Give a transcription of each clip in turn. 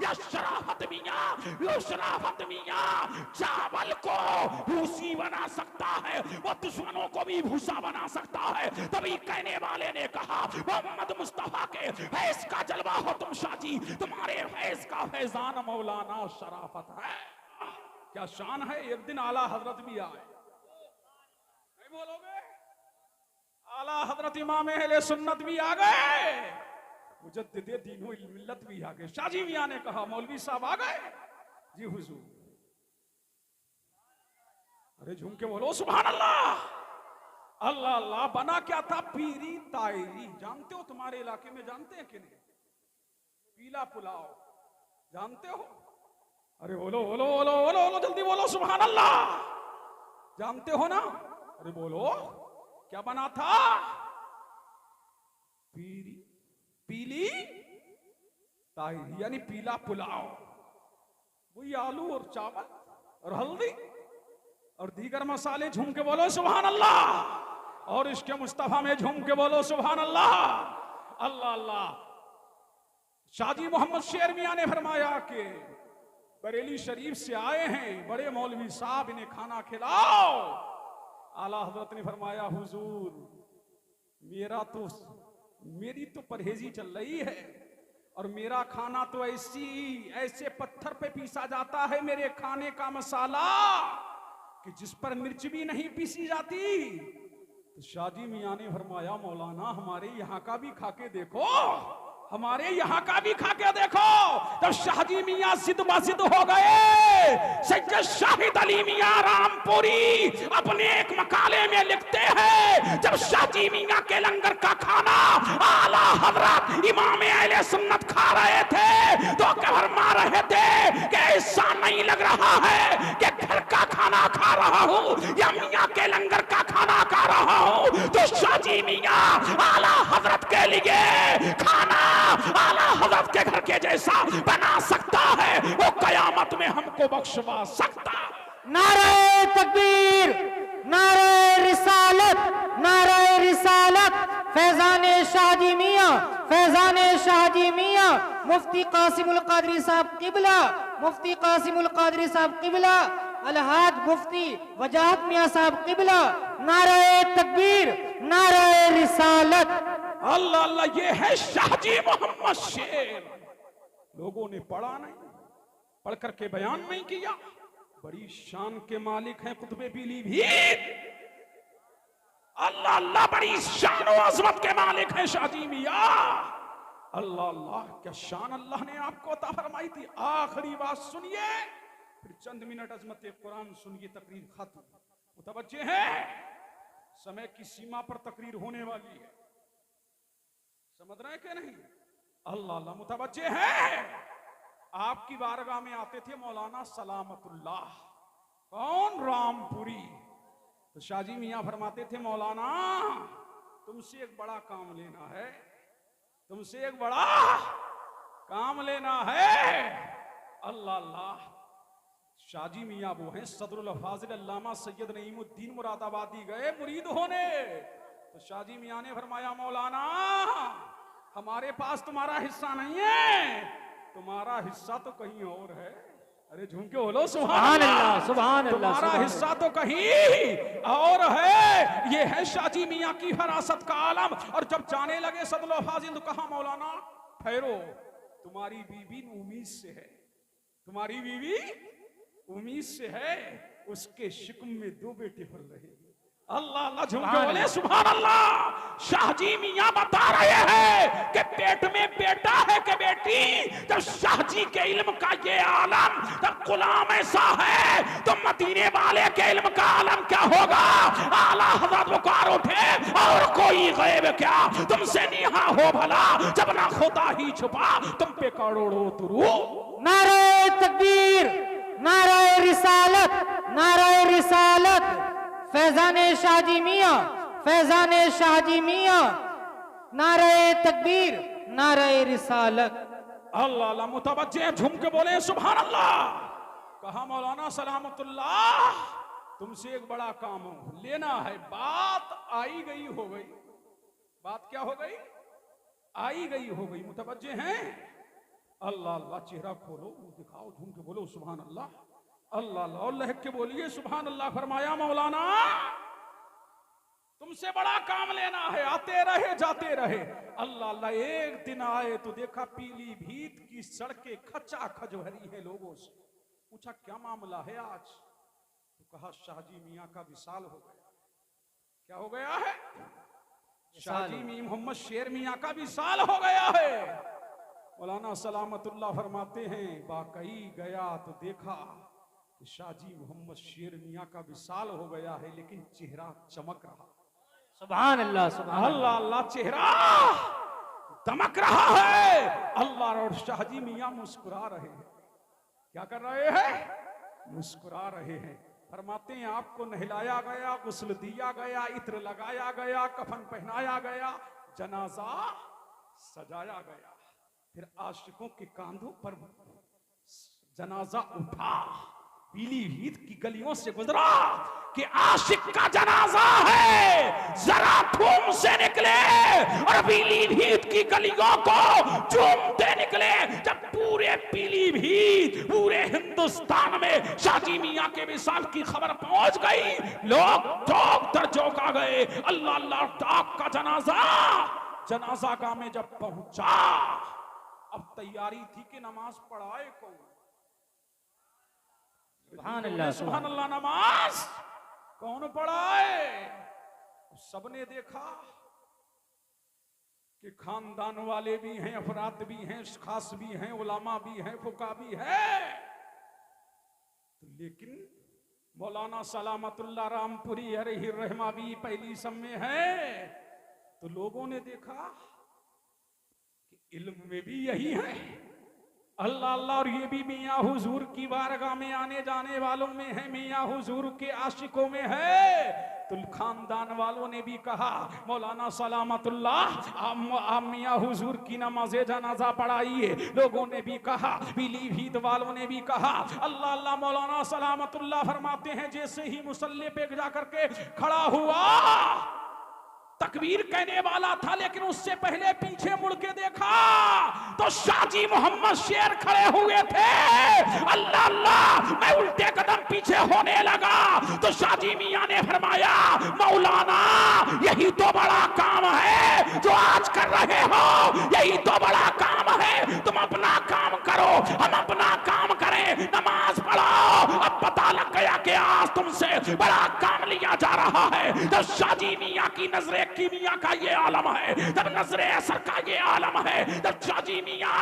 या शराफत मियाँ, यो शराफत मियाँ चावल को भूसी बना सकता है, वो दुश्मनों को भी भूसा बना सकता है। तभी कहने वाले ने कहा मोहम्मद मुस्तफा के फैज का जलवा हो तुम शाजी, तुम्हारे फैज का फैजान मौलाना शराफत है। क्या शान है। एक दिन आला हजरत भी आए, नहीं बोलोगे? आला हजरत इमाम अहले सुन्नत भी आ गए, मुजद्दिदे दीनो मिल्लत भी आ गए। शाजी मियां ने कहा मौलवी साहब आ गए? जी हुजूर। अरे झूम के बोलो सुभान अल्लाह। अल्लाह अल्लाह। बना क्या था? पीरी तायरी। जानते हो तुम्हारे इलाके में, जानते हैं कि नहीं? पीला पुलाव जानते हो? अरे बोलो बोलो बोलो बोलो बोलो, जल्दी बोलो सुभान अल्लाह। जानते हो ना? अरे बोलो क्या बना था? पीली तायरी यानी पीला पुलाव। वही आलू और चावल और हल्दी और दीगर मसाले। झूम के बोलो सुभान अल्लाह। और इसके मुस्तफा में झूम के बोलो सुभान अल्लाह। अल्लाह अल्लाह। शाजी मोहम्मद शेर मियां ने फरमाया कि बरेली शरीफ से आए हैं बड़े मौलवी साहब, इन्हें खाना खिलाओ। आला हजरत ने फरमाया हुजूर मेरी तो परहेजी चल रही है और मेरा खाना तो ऐसे पत्थर पे पीसा जाता है मेरे खाने का मसाला कि जिस पर मिर्च भी नहीं पीसी जाती। तो शाजी मियां ने फरमाया मौलाना हमारे यहाँ का भी खाके देखो, हमारे यहाँ का भी खाके देखो। तब शाजी मियां जिद बाजिद हो गए। सैयद शाहिद अली मियां रामपुरी अपने एक मकाले में लिखते हैं जब शाजी मियां के लंगर का खाना आला हजरत इमाम अहले सुन्नत खा रहे थे तो फरमा रहे थे कि ऐसा नहीं लग रहा है कि घर का खाना खा रहा हूँ या मियां के लंगर का खाना खा रहा हूँ। तो शाजी मियां आला हजरत के लिए खाना आला हजरत के घर के जैसा बना सकता है, वो कयामत में हमको बख्शवा सकता। नारे तकबीर, नारे रिसालत, नारे रिसालत। फैजाने शाहजी मियां, फैजाने शाहजी मियां, मुफ्ती कासिमुल कादरी साहब किबला, मुफ्ती कासिमुल कादरी साहब किबला, अलहाज मुफ्ती वजाहत मियां साहब किबला। नारे तकबीर, नारे रिसालत। अल्लाह अल्लाह। ये है शाहजी मोहम्मद शेर। लोगों ने पढ़ा नहीं, पढ़ करके बयान नहीं किया। बड़ी शान के मालिक हैं कुतुबे पीलीभीत। अल्लाह अल्लाह। बड़ी शान और अजमत के मालिक हैं शाहजी मियां। अल्लाह अल्लाह। क्या शान अल्लाह ने आपको अता फरमाई थी। आखिरी बात सुनिए, फिर चंद मिनट अजमत कुरान सुनिए, तकरीर खत्म। मुतवज्जे हैं, समय की सीमा पर तकरीर होने वाली है, समझ रहे हैं कि नहीं? अल्लाह अल्लाह। मुतवज्जे हैं। आपकी बारगाह में आते थे मौलाना सलामतुल्लाह। कौन? रामपुरी। तो शाहजी मियां फरमाते थे मौलाना तुमसे एक बड़ा काम लेना है, तुमसे एक बड़ा काम लेना है। अल्लाह अल्लाह। शाहजी मियां वो हैं सदरुल फाजिल अल्लामा सैयद नईमुद्दीन मुरादाबादी गए मुरीद होने। तो शाहजी मियां ने फरमाया मौलाना हमारे पास तुम्हारा हिस्सा नहीं है, तुम्हारा हिस्सा तो कहीं और है। अरे झूम के बोलो सुभान अल्लाह, सुभान अल्लाह। तुम्हारा हिस्सा तो कहीं और है। ये है शाहजी मियां की फरासत का आलम। और जब जाने लगे सदरुल फाजिल तो कहा मौलाना ठहरो, तुम्हारी बीवी उम्मीद से है, तुम्हारी बीवी उम्मीद से है, उसके शिकम में 2 बेटे पल रहे। अल्लाह अल्लाह। झूम के बोले सुभान अल्लाह। शाहजी मियां बता रहे हैं कि पेट में बेटा है कि बेटी। जब शाहजी के इल्म का ये आलम, तब गुलाम ऐसा है तो मदीने वाले के इल्म का आलम क्या होगा। आला हज़रत पुकार उठे और कोई गैब क्या तुमसे निहा हो भला, जब ना खुदा ही छुपा तुम पे करोड़ों तुरू। नारे तकबीर, नारे रिसालत, नारे रिसालत। फैजाने शाहजी मियां, फैजाने शाहजी मियां। नारे तकबीर, नारे रिसालत। अल्लाह अल्लाह। मुतवज्जे झूम के बोले सुभान अल्लाह। कहा मौलाना सलामतुल्लाह तुमसे एक बड़ा काम लेना है। बात आई गई हो गई। बात क्या हो गई? आई गई हो गई। मुतवज्जे हैं। अल्लाह अल्लाह, चेहरा खोलो, मुंह दिखाओ, झूम के बोलो सुभान अल्लाह। अल्लाह अल्लाह, और लहक के बोलिए सुभान अल्लाह। फरमाया मौलाना तुमसे बड़ा काम लेना है, आते रहे जाते रहे। अल्लाह अल्लाह, एक दिन आए तो देखा पीलीभीत की सड़कें खचाखच भरी है लोगों से। पूछा क्या मामला है आज? तो कहा शाहजी मियाँ का विसाल हो गया। क्या हो गया है? शाहजी मियाँ मोहम्मद शेर मियाँ का विसाल हो गया है। मौलाना सलामतुल्लाह फरमाते हैं वाकई गया तो देखा कि शाहजी मोहम्मद शेर मियाँ का विसाल हो गया है, लेकिन चेहरा चमक रहा। सुभान अल्लाह, सुभान अल्लाह अल्लाह, चेहरा दमक रहा है। अल्लाह, और शाहजी मियाँ मुस्कुरा रहे हैं। क्या कर रहे हैं? मुस्कुरा रहे हैं। फरमाते हैं आपको नहलाया गया, गुस्ल दिया गया, इत्र लगाया गया, कफन पहनाया गया, जनाजा सजाया गया। फिर आशिकों के कांधों पर जनाजा उठा, पीलीभीत की गलियों से गुजरा कि आशिक का जनाजा है, जरा धूम से निकले और पीलीभीत की गलियों को झूमते निकले। जब पूरे पीलीभीत, पूरे हिंदुस्तान में शाहजी मियाँ के विसाल की खबर पहुंच गई, लोग चौक दर चौक आ गए। अल्लाह अल्लाह, आपका जनाजा गाह में जब पहुंचा, अब तैयारी थी कि नमाज पढ़ाए कौन? सुभान अल्लाह, सुभान अल्लाह, नमाज कौन पढ़ाए? सबने देखा कि खानदान वाले भी हैं, अफराद भी हैं, खास भी हैं, उलामा भी हैं, फुका भी है। तो लेकिन मौलाना सलामतुल्लाह रामपुरी अलैहि रहमा भी पहली सब में है। तो लोगों ने देखा कि इल्म में भी यही है। अल्लाह अल्लाह, और ये भी मियाँ हुजूर की बारगाह में आने जाने वालों में है, मियाँ हुजूर के आशिकों में है। तो खानदान वालों ने भी कहा मौलाना सलामतुल्लाह आप मियाँ हुजूर की नमाज़े जनाजा पढ़ाइए। लोगों ने भी कहा, पीलीभीत वालों ने भी कहा। अल्लाह अल्लाह, मौलाना सलामतुल्लाह फरमाते हैं जैसे ही मुसल्ले पे जा करके खड़ा हुआ, तकबीर कहने वाला था, लेकिन उससे पहले पीछे मुड़ के देखा तो शाहजी मोहम्मद शेर खड़े हुए थे। अल्लाह अल्लाह, मैं उल्टे कदम पीछे होने लगा तो शाहजी मियाँ ने फरमाया मौलाना यही तो बड़ा काम है जो आज कर रहे हो, यही तो बड़ा काम है। तुम अपना काम करो, हम अपना काम करें, नमाज पढ़ो। अब पता लग गया कि आज तुमसे बड़ा काम लिया जा रहा है। तो शाहजी मियाँ की नजरे की मियाँ का ये आलम है, जब नजरे असर का ये आलम है, जब शाहजी मियाँ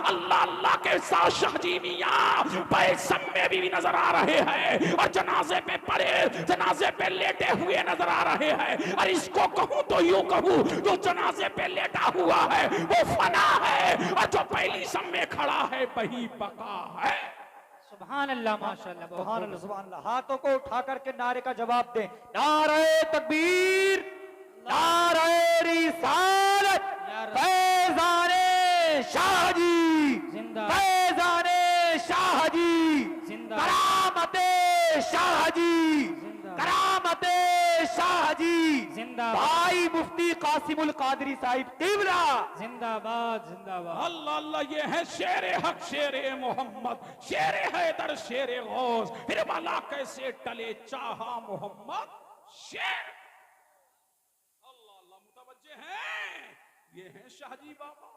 अल्लाह अल्लाह के साथ शाहजी मियाँ पैसम में भी नजर आ रहे हैं और जनाजे पे पड़े, जनाजे पे लेटे हुए नजर आ रहे हैं। और इसको कहूँ तो यूं कहूँ, जो जनाजे पे लेटा हुआ है वो फना है, और जो पहली सम में खड़ा है वही बका है। सुभान अल्लाह, माशाअल्लाह, सुभान अल्लाह, सुभान अल्लाह। हाथों को उठा करके नारे का जवाब दें। नारे तकबीर, नारे रिसालत, फैज़ाने शाहजी जिंदा, फैज़ाने शाहजी जिंदा, करामते शाहजी जिंदा, करामते शाहजी जिंदाबाद, भाई मुफ्ती कासिमुल कादरी साहिब तिबला जिंदाबाद, जिंदाबाद। अल्लाह अल्लाह, ये है शेर हक, शेर मोहम्मद, शेर हैदर, शेर गौस। फिर वाला कैसे टले चाहा मोहम्मद शेर। अल्लाह अल्लाह, मुतवज्जे हैं, ये हैं शाहजी बाबा।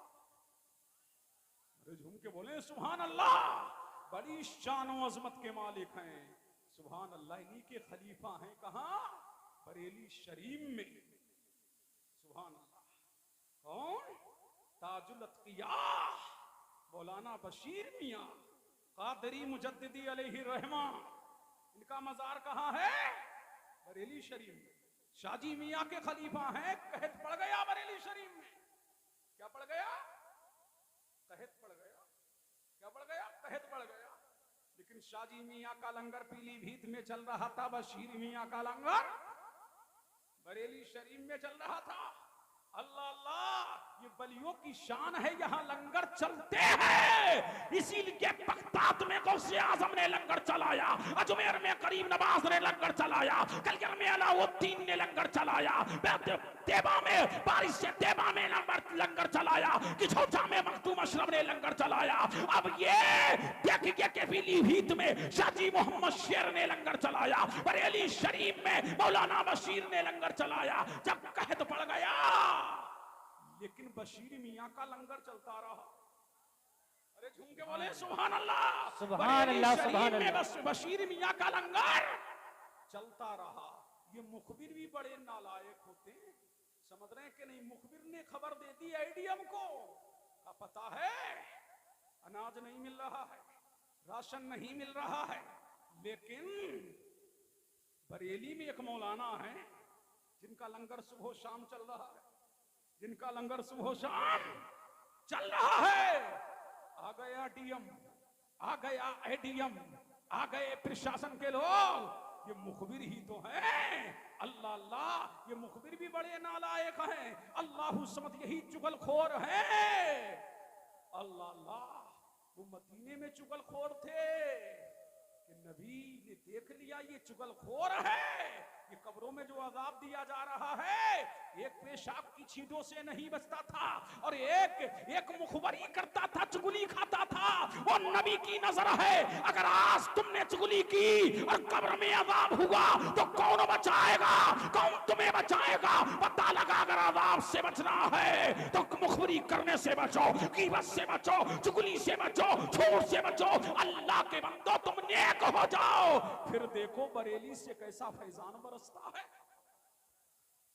अरे झूम के बोले सुभान अल्लाह, बड़ी शान और अजमत के मालिक हैं। सुभान अल्लाह, इन्हीं के खलीफा हैं। कहाँ? बरेली शरीफ में। सुभान अल्लाह। कौन? ताजुल अत्किया मौलाना बशीर मियाँ कादरी मुजद्दिदी अलैहि रहमा। इनका मजार कहाँ है? बरेली शरीफ में। शाहजी मियाँ के खलीफा हैं। कहत पड़ गया बरेली शरीफ में। क्या पड़ गया? कहत पड़ गया। क्या पड़ गया? कहत पड़ गया। लेकिन शाहजी मियाँ का लंगर पीलीभीत में चल रहा था, बशीर मियाँ का लंगर बरेली शरीफ में चल रहा था। अल्लाह अल्लाह, ये बलियों की शान है, यहाँ लंगर चलते हैं। इसीलिए बगदाद में को गौसे आजम ने लंगर चलाया, अजमेर में करीम नवाज ने लंगर चलाया, कलगर में अलाउद्दीन ने लंगर चलाया, तेबा में बारिश से तेबा में लंगर चलाया, किछौचा में मखदूम अशरफ ने लंगर चलाया। अब ये देखिए कि पीलीभीत में शाजी मोहम्मद शेर ने लंगर चलाया, बरेली शरीफ में मौलाना बशीर ने लंगर चलाया। जब कहत पड़ गया, लेकिन बशीर मियां का लंगर चलता रहा। अरे झूम के बोले सुभान अल्लाह, सुभान अल्लाह, सुभान अल्लाह। बशीर मियां का लंगर चलता रहा। ये मुखबिर भी बड़े नालायक होते हैं, समझ रहे हैं कि नहीं? मुखबिर ने खबर दे दी एडीएम को, का पता है अनाज नहीं मिल रहा है, राशन नहीं मिल रहा है, लेकिन बरेली में एक मौलाना है जिनका लंगर सुबह शाम चल रहा है, जिनका लंगर सुबह शाम चल रहा है। आ गया डीएम, आ गया एडीएम, आ गए प्रशासन के लोग। ये मुखबिर ही तो हैं। अल्लाह अल्लाह, ये मुखबिर भी बड़े नालायक हैं। अल्लाह समद यही चुगलखोर हैं। अल्लाह अल्लाह, वो मदीने में चुगलखोर थे कि नबी ने देख लिया ये चुगलखोर है, ये कब्रों में जो अजाब दिया जा रहा है, एक पेशाब की छींटों से नहीं बचता था और एक मुखबरी करता था, चुगली खाता था। वो नबी की नजर है, अगर आज तुमने चुगली की और कब्र में अजाब हुआ तो कौन बचाएगा, कौन तुम्हें बचाएगा? पता लगा, अगर अजाब से बचना है तो मुखबरी करने से बचो, ग़ीबत से बचो, चुगली से बचो, झूठ से बचो। अल्लाह के बंदो, तुम नेक हो जाओ, फिर देखो बरेली से कैसा फैजान बरसता है।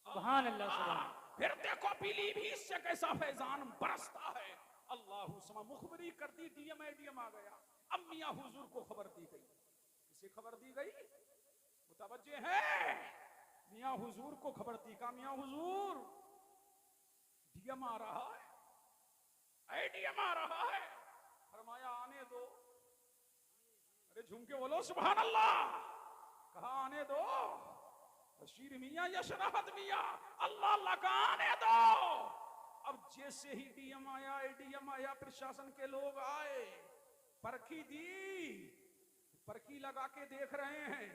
सुभान अल्लाह, सुभान। फिर देखो पीलीभीत से कैसा फैजान बरसता है। अल्लाह समा मुखबरी कर दी, डीएम एडीएम आ गया। अब मियां हुजूर को खबर दी गई। किसे खबर दी गई? मुतवज्जे है, मियां हुजूर को खबर दी। का मियां हुजूर, डीएम आ रहा है, एडीएम आ रहा है। फरमाया आने दो। अरे झूम के बोलो सुभान अल्लाह। कहा आने दो। बशीर मियां या शराफत मियां, अल्लाह अल्लाह का आने दो। अब जैसे ही डीएम आया, एडीएम आया, प्रशासन के लोग आए, परखी दी, परखी लगा के देख रहे हैं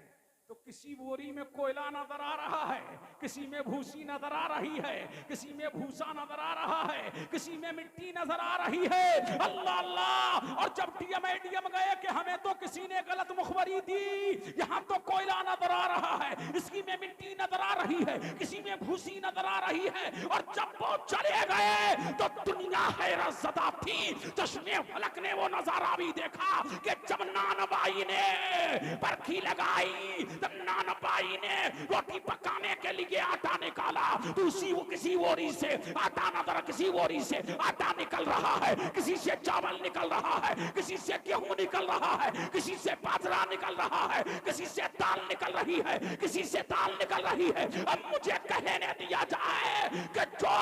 तो किसी बोरी में कोयला नजर आ रहा है, किसी में भूसी नजर आ रही है, किसी में भूसा नजर आ रहा है, किसी में मिट्टी नजर आ रही है। अल्लाह अल्लाह। और जब डीएम एडीएम गए कि हमें तो किसी ने गलत मुखबरी दी, यहाँ तो कोयला नजर आ रहा है, इसकी में मिट्टी नजर आ रही है, किसी में भूसी नजर आ रही है। और जब वो चले गए तो दुनिया हैरत ज़दा थी। चश्मे फलक ने वो नजारा भी देखा कि जब नानबाई ने परखी लगाई, तब नानबाई ने रोटी पकाने के लिए आटा निकाला, तो उसी वो किसी बोरी से आटा नजर, किसी बोरी से आटा निकल रहा है, किसी से चावल निकल रहा है, किसी से गेहूं निकल रहा है, किसी से बाजरा निकल रहा है, किसी से दाल निकल रही है, किसी से दाल निकल रही है। अब मुझे कहने दिया जाए कि जो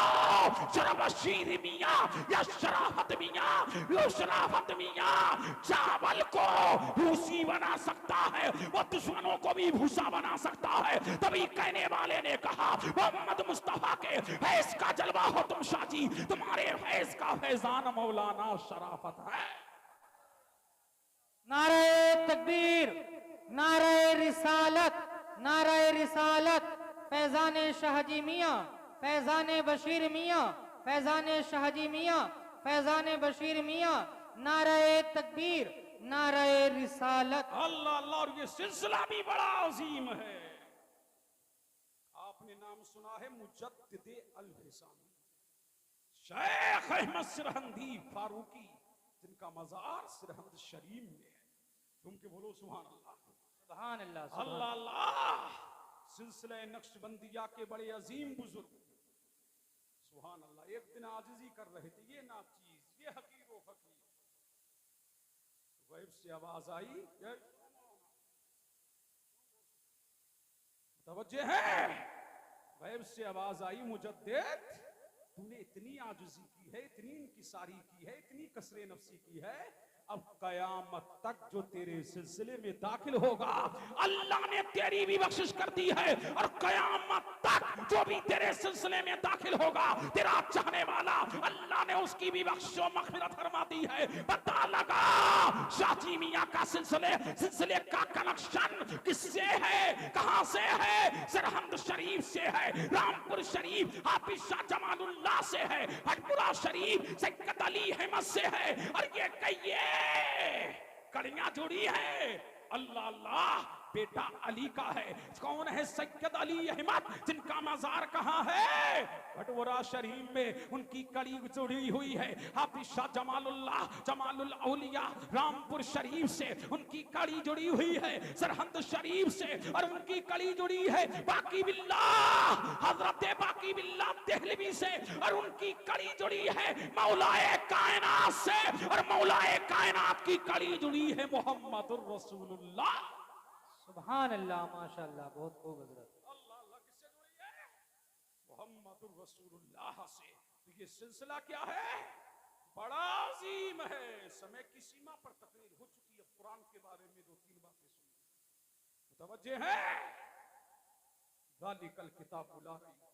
शरबशीर मियां या शराफत मियां, यो शराफत मियां चावल को भूसी बना सकता है, वो दुश्मनों को भी भूसा बना सकता है। तभी कहने वाले ने कहा, मोहम्मद मुस्तफा के फैज का जलवा हो तुम शाजी, तुम्हारे फैज का फैजान मौलाना शराफत है। नारे तकबीर, नारे रिसालत, नारे रिसालत। फैजान शाहजी मियां, फैजान बशीर मियां, फैजान शाहजी मियां, फैजान बशीर मियां। नारे तकबीर, नारे रिसालत। अल्लाह अल्लाह। और ये सिलसिला भी बड़ा अजीम है। आपने नाम सुना है मुजद्दिद अल-हिसामी, शेख अहमद सिरहंदी फारूकी, जिनका मजार सिरहंद शरीफ में है। तुम के बोलो सुभान अल्लाह, सुभान अल्लाह, अल्लाह अल्लाह। सिलसिला नक्शबंदिया के बड़े अजीम बुजुर्ग, सुभान अल्लाह, एक दिन आजिजी कर रहे थे। ये ना चीज, ये हकीर व फकीर। गैब से आवाज आई, तवज्जो है, गैब से आवाज आई, मुजद्दिद तूने इतनी आजिजी की है, इतनी इंकिसारी की है, इतनी कसरे नफ्सी की है, अब कयामत तक जो तेरे सिलसिले में दाखिल होगा अल्लाह ने तेरी भी बख्शिश कर दी है, और कयामत तक जो भी तेरे सिलसिले में दाखिल होगा तेरा चाहने वाला, अल्लाह ने उसकी भी बख्शिश और मग़फ़िरत फरमा दी है। पता लगा शाजी मियां का सिलसिले का कनेक्शन किससे है, कहां से है? सरहंद शरीफ से है, रामपुर शरीफ हाफिज शाह जमालुल्लाह से है, हटपुरा शरीफ सैयद अली अहमद से है। और ये कहिए कड़ियां जुड़ी है। अल्लाह अल्लाह, बेटा अली का है। कौन है? सैयद अली अहमद, जिनका मजार कहां है? भटवरा शरीफ में उनकी कड़ी जुड़ी हुई है। हाफिज शाह जमालुल्लाह जमालुल औलिया रामपुर शरीफ से उनकी कड़ी जुड़ी हुई है, सरहंद शरीफ से, और उनकी कड़ी जुड़ी है बाकी बिल्लाह हजरत बाकी बिल्लाह देहलवी से, और उनकी कड़ी जुड़ी है मौलाए कायनात से, और मौलाए कायनात की कड़ी जुड़ी है मोहम्मदुर रसूलुल्लाह। सुभान अल्लाह, माशाअल्लाह, बहुत खूब हजरत। अल्लाह अल्लाह किससे जुड़ी है? मोहम्मदुर रसूलुल्लाह से। तो ये सिलसिला क्या है? बड़ा अजीम है। समय की सीमा पर तकरीर हो चुकी है। कुरान के बारे में 2-3 बातें सुनिए, मुतवज्जे हैं। ज़ालिकल किताबु ला रैब